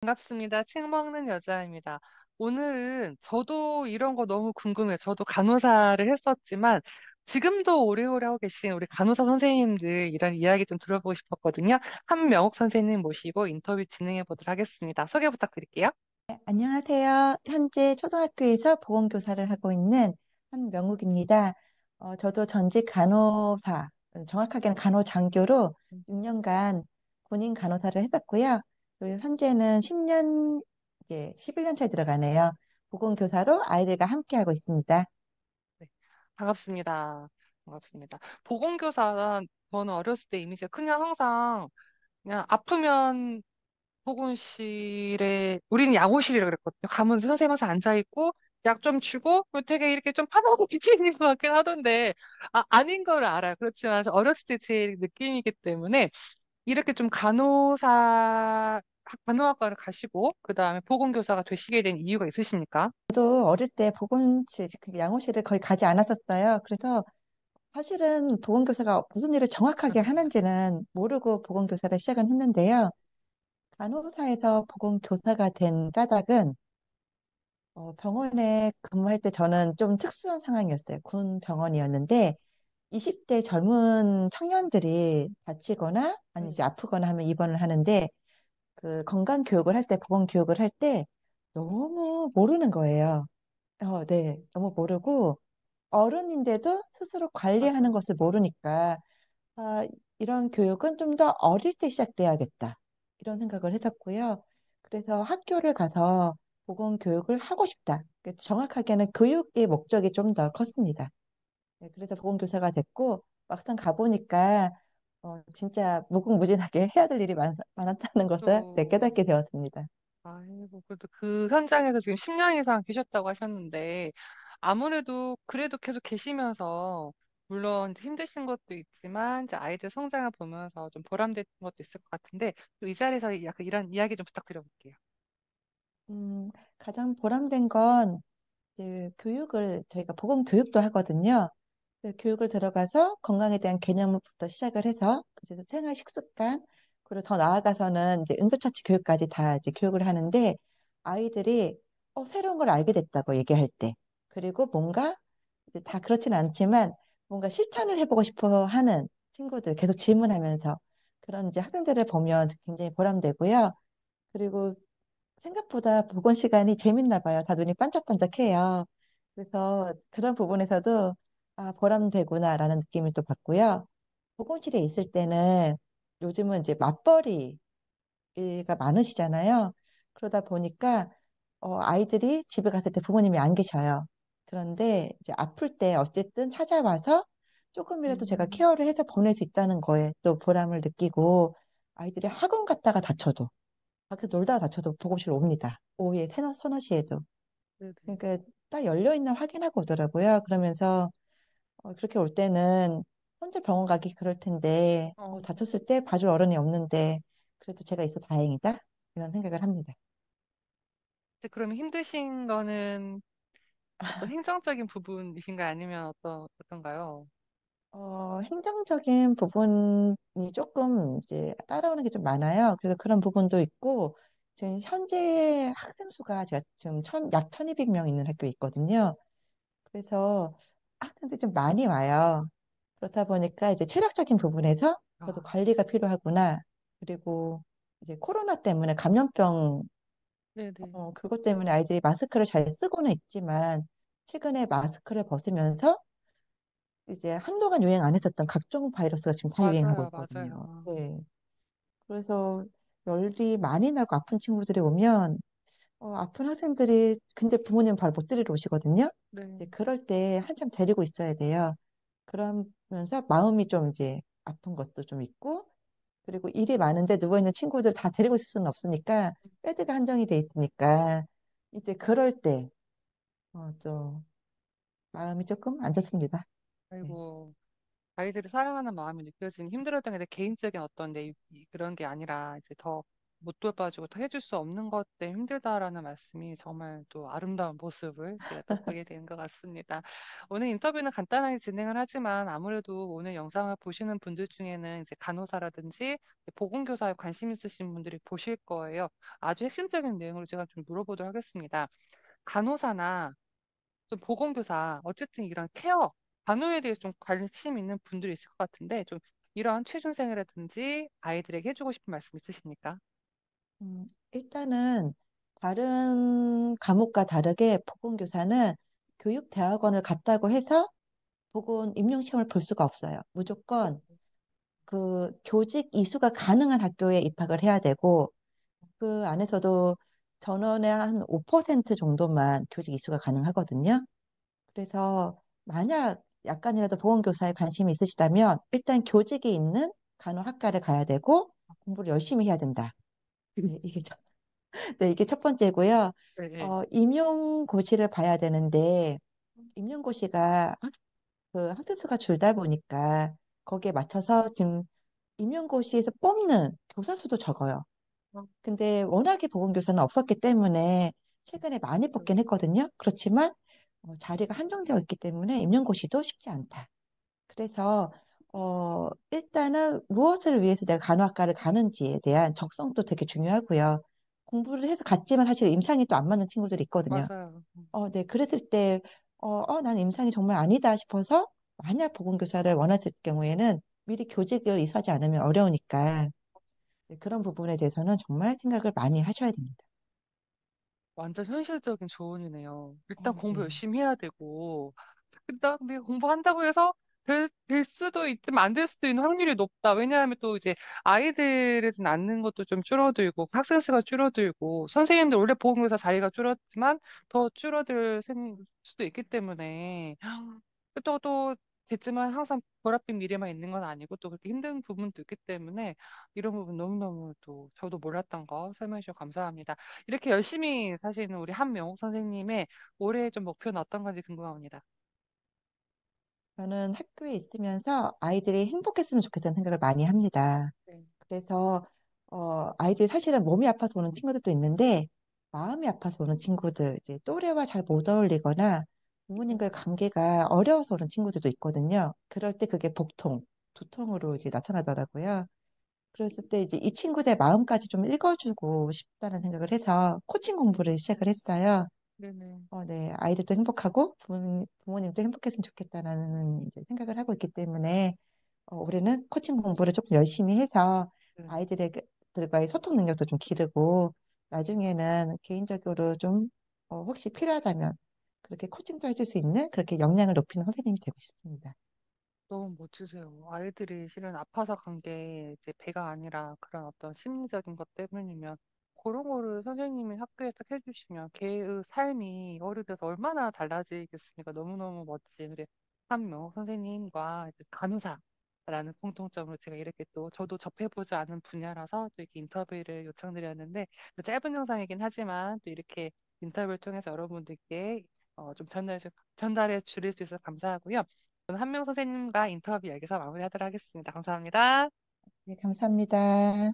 반갑습니다. 책 먹는 여자입니다. 오늘은 저도 이런 거 너무 궁금해요. 저도 간호사를 했었지만 지금도 오래오래 하고 계신 우리 간호사 선생님들 이런 이야기 좀 들어보고 싶었거든요. 한명옥 선생님 모시고 인터뷰 진행해 보도록 하겠습니다. 소개 부탁드릴게요. 안녕하세요. 현재 초등학교에서 보건교사를 하고 있는 한명욱입니다. 저도 전직 간호사, 정확하게는 간호장교로 6년간 군인 간호사를 했었고요. 그리고 현재는 10년, 이제 11년 차에 들어가네요. 보건교사로 아이들과 함께하고 있습니다. 네, 반갑습니다. 반갑습니다. 보건교사, 저는 어렸을 때 이미지가 그냥 항상 그냥 아프면 보건실에 우리는 약호실이라고 그랬거든요. 가면 선생님 항상 앉아 있고 약 좀 주고 되게 이렇게 좀 파닥고 비치는 것 같긴 하던데 아닌 걸 알아요. 그렇지만 어렸을 때 제 느낌이기 때문에 이렇게 좀 간호학과를 가시고 그다음에 보건교사가 되시게 된 이유가 있으십니까? 저도 어릴 때 보건실, 그 양호실을 거의 가지 않았었어요. 그래서 사실은 보건교사가 무슨 일을 정확하게 하는지는 모르고 보건교사를 시작은 했는데요. 간호사에서 보건교사가 된 까닭은 병원에 근무할 때 저는 좀 특수한 상황이었어요. 군 병원이었는데 20대 젊은 청년들이 다치거나 아니 이제 네. 아프거나 하면 입원을 하는데 그 건강 교육을 할 때 보건 교육을 할 때 너무 모르는 거예요. 네, 너무 모르고 어른인데도 스스로 관리하는 맞아요. 것을 모르니까 아, 이런 교육은 좀 더 어릴 때 시작돼야겠다. 이런 생각을 했었고요. 그래서 학교를 가서 보건 교육을 하고 싶다. 정확하게는 교육의 목적이 좀 더 컸습니다. 네, 그래서 보건교사가 됐고 막상 가보니까 진짜 무궁무진하게 해야 될 일이 많았다는 것을 네, 또 깨닫게 되었습니다. 아이고, 그래도 그 현장에서 지금 10년 이상 계셨다고 하셨는데, 아무래도 그래도 계속 계시면서, 물론 이제 힘드신 것도 있지만, 이제 아이들 성장을 보면서 좀 보람된 것도 있을 것 같은데, 이 자리에서 약간 이런 이야기 좀 부탁드려볼게요. 가장 보람된 건 이제 교육을 저희가 보건 교육도 하거든요. 그 교육을 들어가서 건강에 대한 개념부터 시작을 해서 그래서 생활 식습관 그리고 더 나아가서는 이제 응급처치 교육까지 다 이제 교육을 하는데 아이들이 새로운 걸 알게 됐다고 얘기할 때 그리고 뭔가 이제 다 그렇진 않지만 뭔가 실천을 해보고 싶어 하는 친구들 계속 질문하면서 그런 이제 학생들을 보면 굉장히 보람되고요. 그리고 생각보다 보건 시간이 재밌나 봐요. 다 눈이 반짝반짝해요. 그래서 그런 부분에서도 보람되구나라는 느낌을 또 받고요. 보건실에 있을 때는 요즘은 이제 맞벌이가 많으시잖아요. 그러다 보니까 아이들이 집에 갔을 때 부모님이 안 계셔요. 그런데 이제 아플 때 어쨌든 찾아와서 조금이라도 제가 음, 케어를 해서 보낼 수 있다는 거에 또 보람을 느끼고 아이들이 학원 갔다가 다쳐도 밖에 놀다가 다쳐도 보급실로 옵니다. 오후에 서너 시에도. 네네. 그러니까 딱 열려있나 확인하고 오더라고요. 그러면서 그렇게 올 때는 혼자 병원 가기 그럴 텐데 어, 다쳤을 때 봐줄 어른이 없는데 그래도 제가 있어 다행이다. 이런 생각을 합니다. 이제 그러면 힘드신 거는 어떤 행정적인 부분이신가요? 아니면 어떤가요? 행정적인 부분이 조금 이제 따라오는 게 좀 많아요. 그래서 그런 부분도 있고 지금 현재 학생 수가 제가 지금 약 1200명 있는 학교에 있거든요. 그래서 학생들이 좀 많이 와요. 그렇다 보니까 이제 체력적인 부분에서 저도 아, 관리가 필요하구나. 그리고 이제 코로나 때문에 감염병, 네네. 그것 때문에 아이들이 마스크를 잘 쓰고는 있지만 최근에 마스크를 벗으면서 이제 한동안 유행 안 했었던 각종 바이러스가 지금 다 유행하고 맞아요, 있거든요. 맞아요. 네. 그래서 열이 많이 나고 아픈 친구들이 오면 아픈 학생들이 근데 부모님 바로 못 데리러 오시거든요. 네. 이제 그럴 때 한참 데리고 있어야 돼요. 그러면서 마음이 좀 이제 아픈 것도 좀 있고 그리고 일이 많은데 누워있는 친구들 다 데리고 있을 수는 없으니까 베드가 한정이 돼 있으니까 이제 그럴 때 좀 마음이 조금 안 좋습니다. 네. 아이고. 아이들을 사랑하는 마음이 느껴지는 힘들었던 게 내 개인적인 어떤 그런 게 아니라 이제 더 못 돌봐주고 더 해줄 수 없는 것 때문에 힘들다라는 말씀이 정말 또 아름다운 모습을 제가 또 보게 된 것 같습니다. 오늘 인터뷰는 간단하게 진행을 하지만 아무래도 오늘 영상을 보시는 분들 중에는 이제 간호사라든지 보건교사에 관심 있으신 분들이 보실 거예요. 아주 핵심적인 내용으로 제가 좀 물어보도록 하겠습니다. 간호사나 좀 보건교사, 어쨌든 이런 케어, 간호에 대해서 좀 관심 있는 분들이 있을 것 같은데, 좀 이러한 취준생이라든지 아이들에게 해주고 싶은 말씀 있으십니까? 일단은 다른 과목과 다르게 보건교사는 교육대학원을 갔다고 해서 보건 임용시험을 볼 수가 없어요. 무조건 그 교직 이수가 가능한 학교에 입학을 해야 되고 그 안에서도 전원의 한 5% 정도만 교직 이수가 가능하거든요. 그래서 만약 약간이라도 보건교사에 관심이 있으시다면 일단 교직이 있는 간호학과를 가야 되고 공부를 열심히 해야 된다. 네, 네, 이게 첫 번째고요. 네, 네. 임용고시를 봐야 되는데 임용고시가 그 학생 수가 줄다 보니까 거기에 맞춰서 지금 임용고시에서 뽑는 교사 수도 적어요. 어, 근데 워낙에 보건교사는 없었기 때문에 최근에 많이 뽑긴 했거든요. 그렇지만 자리가 한정되어 있기 때문에 임용고시도 쉽지 않다. 그래서 일단은 무엇을 위해서 내가 간호학과를 가는지에 대한 적성도 되게 중요하고요. 공부를 해서 갔지만 사실 임상이 또 안 맞는 친구들이 있거든요. 맞아요. 네, 그랬을 때, 난 임상이 정말 아니다 싶어서 만약 보건교사를 원하실 경우에는 미리 교직을 이수하지 않으면 어려우니까 네, 그런 부분에 대해서는 정말 생각을 많이 하셔야 됩니다. 완전 현실적인 조언이네요. 일단 공부 네. 열심히 해야 되고, 근데 내가 공부한다고 해서 될 수도 있지만 안 될 수도 있는 확률이 높다. 왜냐하면 또 이제 아이들을 낳는 것도 좀 줄어들고, 학생 수가 줄어들고, 선생님들 원래 보건교사 자리가 줄었지만 더 줄어들 수도 있기 때문에 또 됐지만 항상 보랏빛 미래만 있는 건 아니고 또 그렇게 힘든 부분도 있기 때문에 이런 부분 너무너무 또 저도 몰랐던 거 설명해 주셔서 감사합니다. 이렇게 열심히 사시는 우리 한명옥 선생님의 올해 좀 목표는 어떤 건지 궁금합니다. 저는 학교에 있으면서 아이들이 행복했으면 좋겠다는 생각을 많이 합니다. 네. 그래서 아이들이 사실은 몸이 아파서 오는 친구들도 있는데 마음이 아파서 오는 친구들, 이제 또래와 잘 못 어울리거나 부모님과의 관계가 어려워서 오는 친구들도 있거든요. 그럴 때 그게 복통, 두통으로 이제 나타나더라고요. 그랬을 때 이제 이 친구들의 마음까지 좀 읽어주고 싶다는 생각을 해서 코칭 공부를 시작을 했어요. 네네. 네, 아이들도 행복하고 부모님도 행복했으면 좋겠다라는 이제 생각을 하고 있기 때문에 올해는 코칭 공부를 조금 열심히 해서 네네. 아이들과의 소통 능력도 좀 기르고 나중에는 개인적으로 좀 혹시 필요하다면 그렇게 코칭도 해줄 수 있는 그렇게 역량을 높이는 선생님이 되고 싶습니다. 너무 멋지세요. 아이들이 실은 아파서 간 게 이제 배가 아니라 그런 어떤 심리적인 것 때문이면 그런 거를 선생님이 학교에 딱 해주시면 걔의 삶이 어른돼서 얼마나 달라지겠습니까? 너무너무 멋진 우리 한명 선생님과 이제 간호사라는 공통점으로 제가 이렇게 또 저도 접해보지 않은 분야라서 또 이렇게 인터뷰를 요청드렸는데 짧은 영상이긴 하지만 또 이렇게 인터뷰를 통해서 여러분들께 좀 전달해 주실 수 있어서 감사하고요. 저는 한명 선생님과 인터뷰 여기서 마무리하도록 하겠습니다. 감사합니다. 네, 감사합니다.